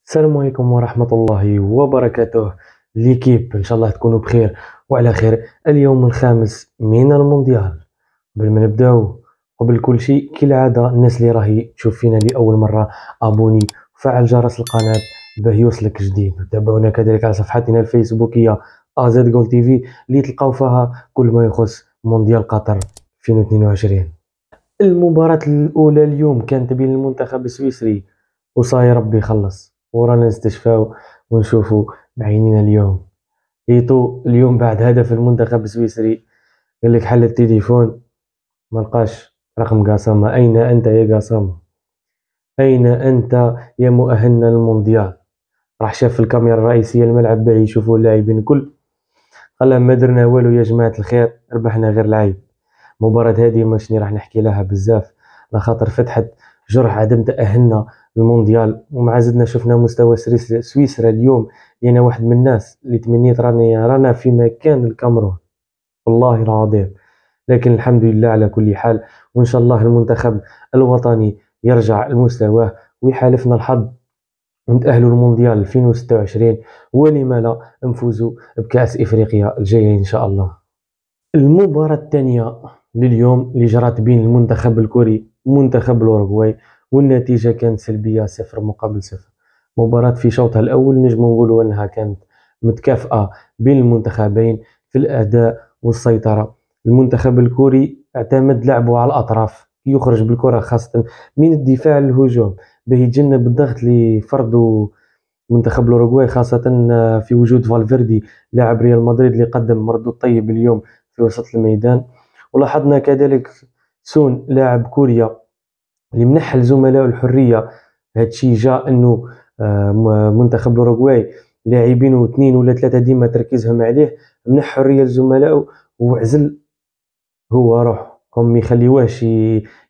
السلام عليكم ورحمة الله وبركاته. ليكيب إن شاء الله تكونوا بخير وعلى خير. اليوم الخامس من المونديال. قبل ما نبداو، قبل كل شيء كالعادة الناس اللي راهي تشوف فينا لأول مرة أبوني وفعل جرس القناة باه يوصلك جديد. تابعونا كذلك على صفحتنا الفيسبوكية AZ Goal TV اللي تلقاو فيها كل ما يخص مونديال قطر 2022. المباراة الأولى اليوم كانت بين المنتخب السويسري وصاي ربي يخلص، ورانا نستشفاو ونشوفو بعينينا اليوم. ايتو اليوم بعد هدف المنتخب السويسري قال لك حل التليفون ما لقاش رقم قاسامة. أين أنت يا قاسامة؟ أين أنت يا مؤهلنا للمونديال؟ راح شاف في الكاميرا الرئيسية الملعب باهي يشوفوا اللاعبين الكل، قال ما درنا والو يا جماعة الخير، ربحنا غير العيب. المباراة هذه ماشي راح نحكي لها بزاف، لخاطر فتحت جرح عدم تأهلنا للمونديال، ومع زدنا شفنا مستوى سويسرا اليوم. أنا واحد من الناس اللي تمنيت رانا في مكان الكاميرون والله العظيم، لكن الحمد لله على كل حال. وإن شاء الله المنتخب الوطني يرجع لمستواه ويحالفنا الحظ ونتأهلوا المونديال 2026، ولما لا نفوزوا بكأس إفريقيا الجاية إن شاء الله. المباراة الثانية لليوم اللي جرت بين المنتخب الكوري ومنتخب الأوروغواي، والنتيجة كانت سلبية 0-0. مباراة في شوطها الأول نجم نقولوا أنها كانت متكافئة بين المنتخبين في الأداء والسيطرة. المنتخب الكوري اعتمد لعبه على الأطراف، يخرج بالكرة خاصة من الدفاع للهجوم باه يتجنب الضغط اللي فرضه منتخب الأوروغواي، خاصة في وجود فالفيردي لاعب ريال مدريد اللي قدم مردود طيب اليوم في وسط الميدان. ولاحظنا كذلك سون لاعب كوريا اللي منحل زملائه الحرية. هادشي جاء انه منتخب الأوروغواي لاعبينه 2 ولا 3 ديما تركيزهم عليه، منح حرية لزملائه وعزل هو روح ما يخليوهش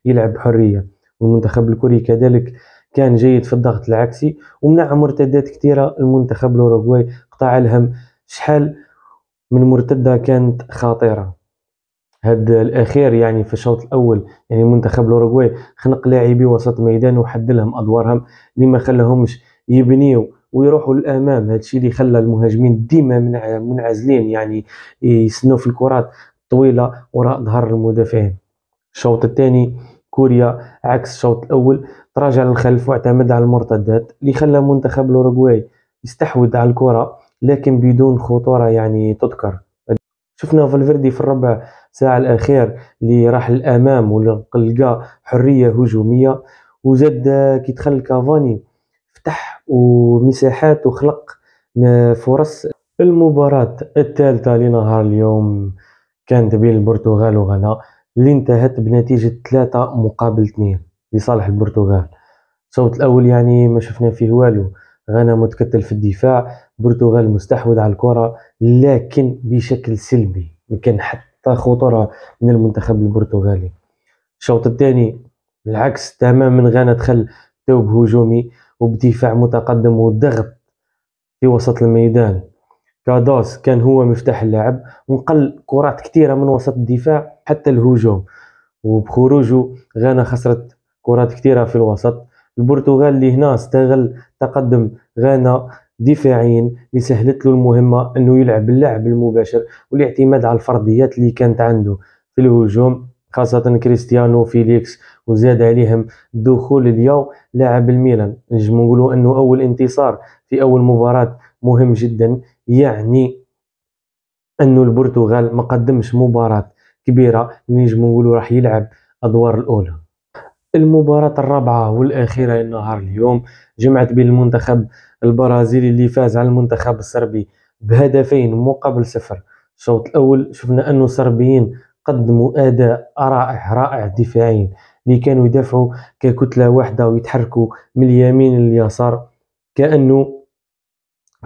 يلعب حرية. والمنتخب الكوري كذلك كان جيد في الضغط العكسي ومنع مرتدات كثيرة. المنتخب الأوروغواي قطع لهم شحال من مرتدة كانت خطيرة. هاد الأخير يعني في الشوط الأول، يعني منتخب الأوروغواي خنق لاعبي وسط ميدان وحد لهم أدوارهم اللي ما خلاهمش يبنيوا ويروحوا للأمام. هادشي اللي خلى المهاجمين ديما منعزلين، يعني يسنوا في الكرات طويلة وراء ظهر المدافعين. الشوط الثاني كوريا عكس الشوط الأول، تراجع للخلف واعتمد على المرتدات اللي خلى منتخب الأوروغواي يستحوذ على الكرة لكن بدون خطورة يعني تذكر. شفنا فالفيردي في الربع ساعة الأخير اللي راح للأمام ولقى حرية هجومية، وزاد كي دخل كافاني فتح ومساحات وخلق فرص. المباراة الثالثة لنهار اليوم كانت بين البرتغال وغانا اللي انتهت بنتيجة 3-2 لصالح البرتغال. الشوط الأول يعني ما شفنا فيه والو، غانا متكتل في الدفاع، البرتغال مستحوذ على الكرة لكن بشكل سلبي، ما كان حتى خطورة من المنتخب البرتغالي. الشوط الثاني العكس تماما، غانا دخل ثوب هجومي وبدفاع متقدم والضغط في وسط الميدان. كادوس كان هو مفتاح اللعب ونقل كرات كثيرة من وسط الدفاع حتى الهجوم، وبخروجه غانا خسرت كرات كثيرة في الوسط. البرتغال اللي هنا استغل تقدم غانا دفاعيا اللي سهلت له المهمة انه يلعب اللعب المباشر والاعتماد على الفرديات اللي كانت عنده في الهجوم، خاصة كريستيانو فيليكس، وزاد عليهم دخول اليوم لاعب الميلان. نجم نقولوا انه اول انتصار في اول مباراة مهم جدا، يعني انه البرتغال ما قدمش مباراة كبيرة نجم نقولوا راح يلعب ادوار الاولى. المباراة الرابعة والأخيرة النهار اليوم جمعت بين المنتخب البرازيلي اللي فاز على المنتخب الصربي بهدفين مقابل 0. الشوط الأول شفنا أنه الصربيين قدموا أداء رائع دفاعيا، اللي كانوا يدافعوا ككتلة واحدة ويتحركوا من اليمين لليسار كأنه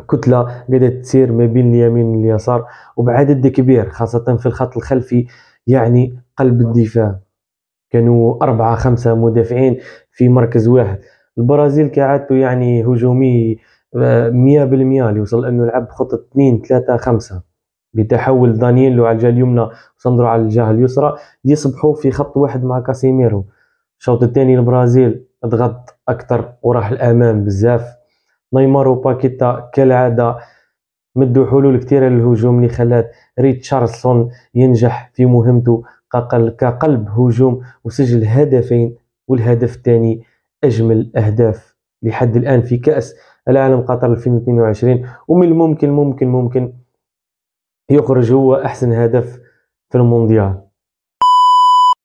كتلة قاعدة تسير ما بين اليمين واليسار وبعدد كبير، خاصة في الخط الخلفي يعني قلب الدفاع. كانوا 4-5 مدافعين في مركز واحد. البرازيل كعادته يعني هجومي 100%، اللي وصل انه لعب خطة 2-3-5 بتحول دانييلو على الجهة اليمنى وساندرو على الجهة اليسرى يصبحوا في خط واحد مع كاسيميرو. الشوط الثاني البرازيل ضغط اكثر وراح الامام بزاف، نيمار وباكيتا كالعادة مدوا حلول كثيرة للهجوم اللي خلات ريتشارلسون ينجح في مهمته كقلب هجوم، وسجل هدفين، والهدف الثاني أجمل أهداف لحد الآن في كأس العالم قطر 2022. ومن الممكن ممكن يخرج هو أحسن هدف في المونديال.